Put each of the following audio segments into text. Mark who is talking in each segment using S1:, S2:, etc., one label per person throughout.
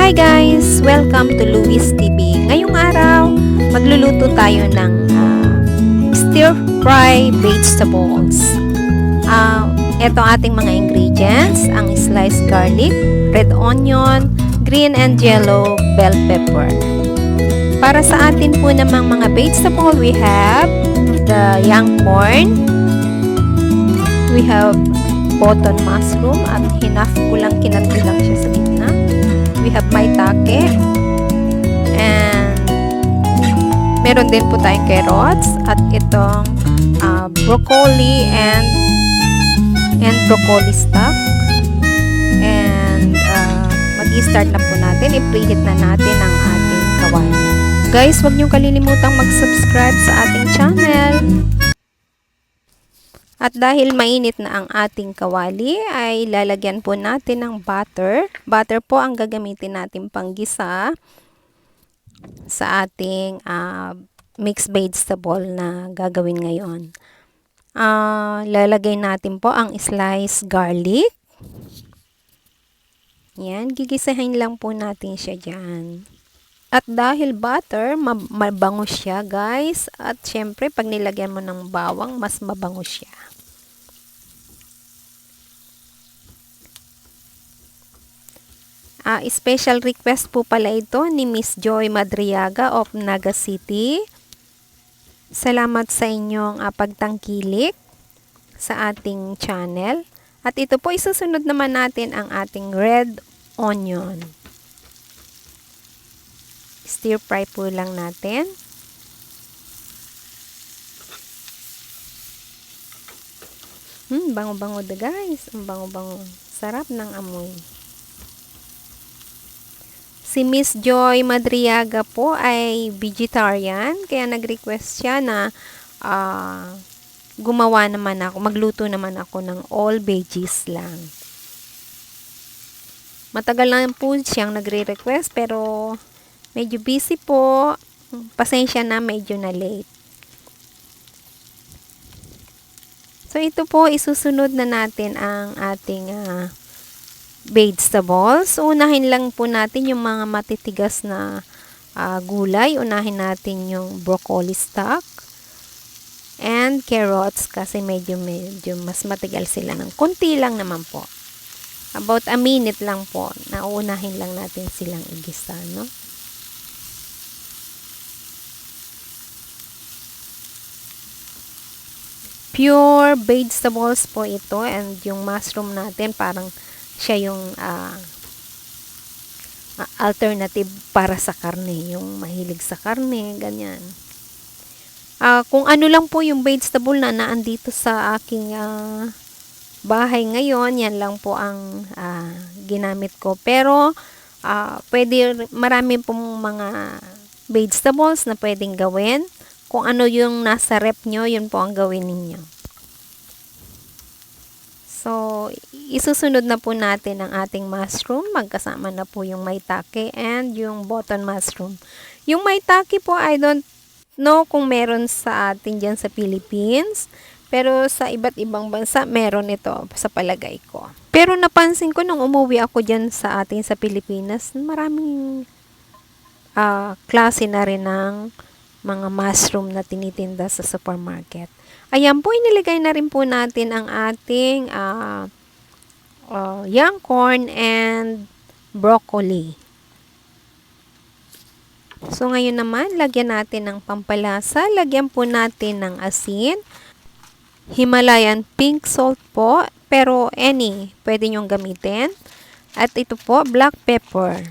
S1: Hi guys! Welcome to Louis TV. Ngayong araw, magluluto tayo ng stir-fry vegetables. Ito ating mga ingredients, ang sliced garlic, red onion, green and yellow bell pepper. Para sa atin po namang mga vegetable, we have the young corn, we have button mushroom at kinatbi lang siya sa gitna. We have maitake, and meron din po tayong carrots at itong broccoli and broccoli stock. And mag-i-start na po natin, i-preheat na natin ang ating kawali. Guys, huwag niyong kalilimutang mag-subscribe sa ating channel. At dahil mainit na ang ating kawali, ay lalagyan po natin ng butter. Butter po ang gagamitin natin panggisa sa ating mixed vegetable na gagawin ngayon. Lalagay natin po ang sliced garlic. Yan, gigisahin lang po natin siya dyan. At dahil butter, mabango siya guys. At syempre, pag nilagyan mo ng bawang, mas mabango siya. Special request po pala ito ni Miss Joy Madriaga of Naga City. Salamat sa inyong pagtangkilik sa ating channel. At ito po, isusunod naman natin ang ating red onion. Stir fry po lang natin. Bango-bango da guys. Ang bango-bango. Sarap ng amoy. Si Miss Joy Madriaga po ay vegetarian, kaya nag-request siya na magluto naman ako ng all veggies lang. Matagal na po siyang nagre-request pero medyo busy po. Pasensya na, medyo na late. So ito po, isusunod na natin ang ating vegetables. Unahin lang po natin yung mga matitigas na gulay. Unahin natin yung broccoli stock and carrots kasi medyo mas matigal sila ng konti lang naman po. About a minute lang po. Nauunahin lang natin silang igisa, no? Pure vegetables po ito, and yung mushroom natin parang siya yung alternative para sa karne, yung mahilig sa karne, ganyan. Kung ano lang po yung vegetable na naandito sa aking bahay ngayon, yan lang po ang ginamit ko. Pero marami pong mga vegetables na pwedeng gawin. Kung ano yung nasa rep nyo, yun po ang gawin ninyo. So, isusunod na po natin ang ating mushroom. Magkasama na po yung maitake and yung button mushroom. Yung maitake po, I don't know kung meron sa atin dyan sa Philippines. Pero sa iba't ibang bansa, meron ito sa palagay ko. Pero napansin ko nung umuwi ako dyan sa atin sa Pilipinas, maraming klase na rin ng mga mushroom na tinitinda sa supermarket. Ayan po, inilagay na rin po natin ang ating young corn and broccoli. So, ngayon naman, lagyan natin ng pampalasa. Lagyan po natin ng asin. Himalayan pink salt po, pero any, pwede nyong gamitin. At ito po, black pepper.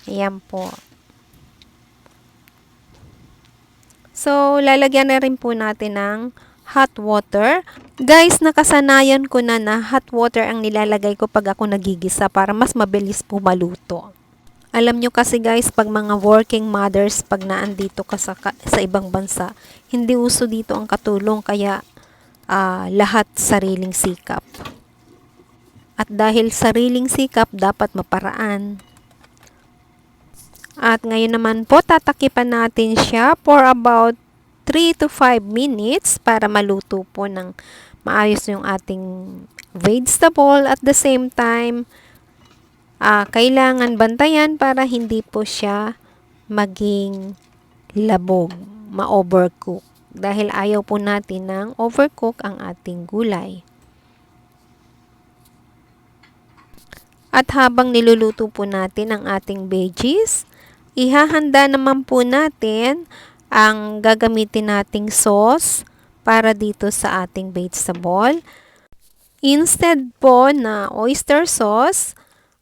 S1: Ayan po. So, lalagyan na rin po natin ng hot water. Guys, nakasanayan ko na hot water ang nilalagay ko pag ako nagigisa para mas mabilis po maluto. Alam nyo kasi guys, pag mga working mothers, pag naandito ka sa ibang bansa, hindi uso dito ang katulong, kaya lahat sariling sikap. At dahil sariling sikap, dapat maparaan. At ngayon naman po, tatakipan natin siya for about 3 to 5 minutes para maluto po ng maayos yung ating vegetable at the same time kailangan bantayan para hindi po siya maging labog, ma-overcook. Dahil ayaw po natin ng overcook ang ating gulay. At habang niluluto po natin ang ating veggies, ihahanda naman po natin ang gagamitin nating sauce para dito sa ating vegetable. Instead po na oyster sauce,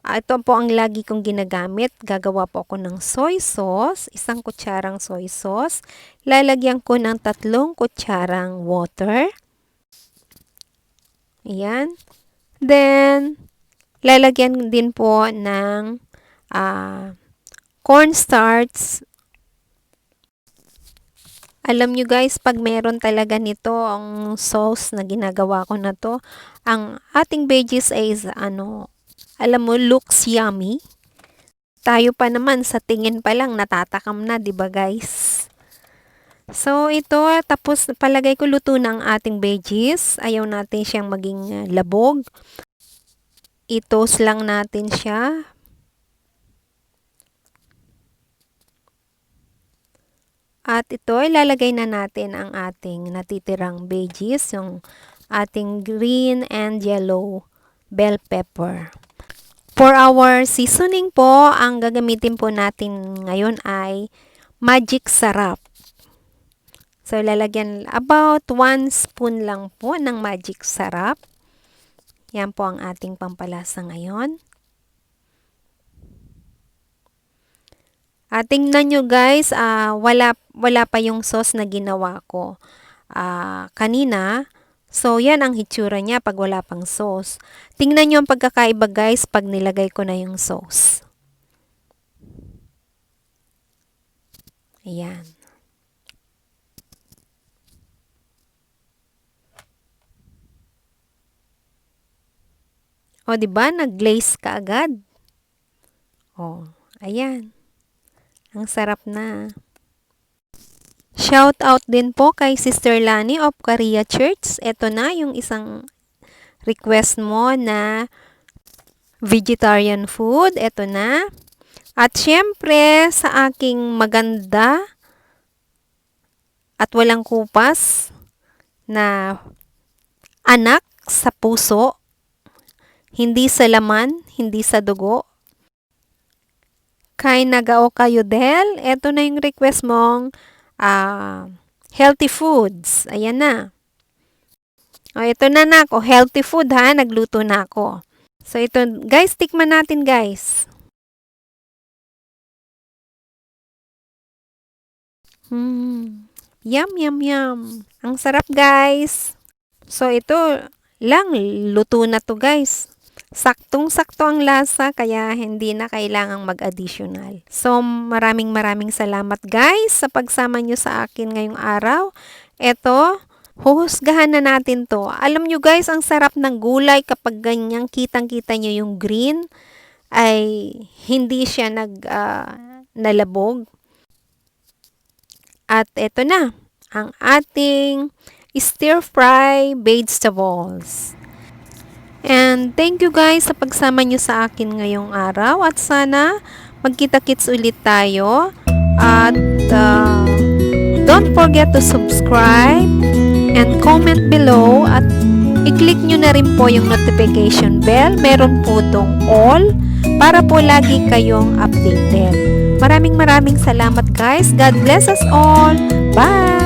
S1: ito po ang lagi kong ginagamit. Gagawa po ako ng soy sauce, 1 kutsarang soy sauce. Lalagyan ko ng 3 kutsarang water. Ayan. Then, lalagyan din po ng cornstarch. Alam nyo guys, pag meron talaga nito, ang sauce na ginagawa ko na to, ang ating veggies is, alam mo, looks yummy. Tayo pa naman, sa tingin pa lang, natatakam na, di ba guys? So, ito, tapos palagay ko luto na ang ating veggies. Ayaw natin siyang maging labog. I-toast lang natin siya. At ito, ilalagay na natin ang ating natitirang veggies, yung ating green and yellow bell pepper. For our seasoning po, ang gagamitin po natin ngayon ay magic sarap. So, ilalagyan about 1 spoon lang po ng magic sarap. Yan po ang ating pampalasa ngayon. Tingnan nyo guys, wala pa yung sauce na ginawa ko kanina. So, yan ang hitsura niya pag wala pang sauce. Tingnan nyo ang pagkakaiba guys pag nilagay ko na yung sauce. Ayan. O, diba? Nag-glaze ka agad. O, ayan. Ang sarap na. Shout out din po kay Sister Lani of Korea Church. Ito na yung isang request mo na vegetarian food. Ito na. At syempre, sa aking maganda at walang kupas na anak sa puso, hindi sa laman, hindi sa dugo, kay nagao kayo del, eto na yung request mong healthy foods. Ayan na. O, ito na ako. Healthy food ha. Nagluto na ako. So, ito, guys, tikman natin guys. Yum, yum, yum. Ang sarap guys. So, ito lang. Luto na to guys. Saktong-sakto ang lasa, kaya hindi na kailangang mag-additional. So, maraming salamat guys sa pagsama nyo sa akin ngayong araw. Eto, huhusgahan na natin to. Alam nyo guys, ang sarap ng gulay kapag ganyang kitang-kita nyo yung green, ay hindi siya nalabog. At eto na, ang ating stir-fry vegetables. And thank you guys sa pagsama nyo sa akin ngayong araw. At sana magkita-kits ulit tayo. At don't forget to subscribe and comment below. At i-click nyo na rin po yung notification bell. Meron po itong all para po lagi kayong updated. Maraming salamat guys. God bless us all. Bye!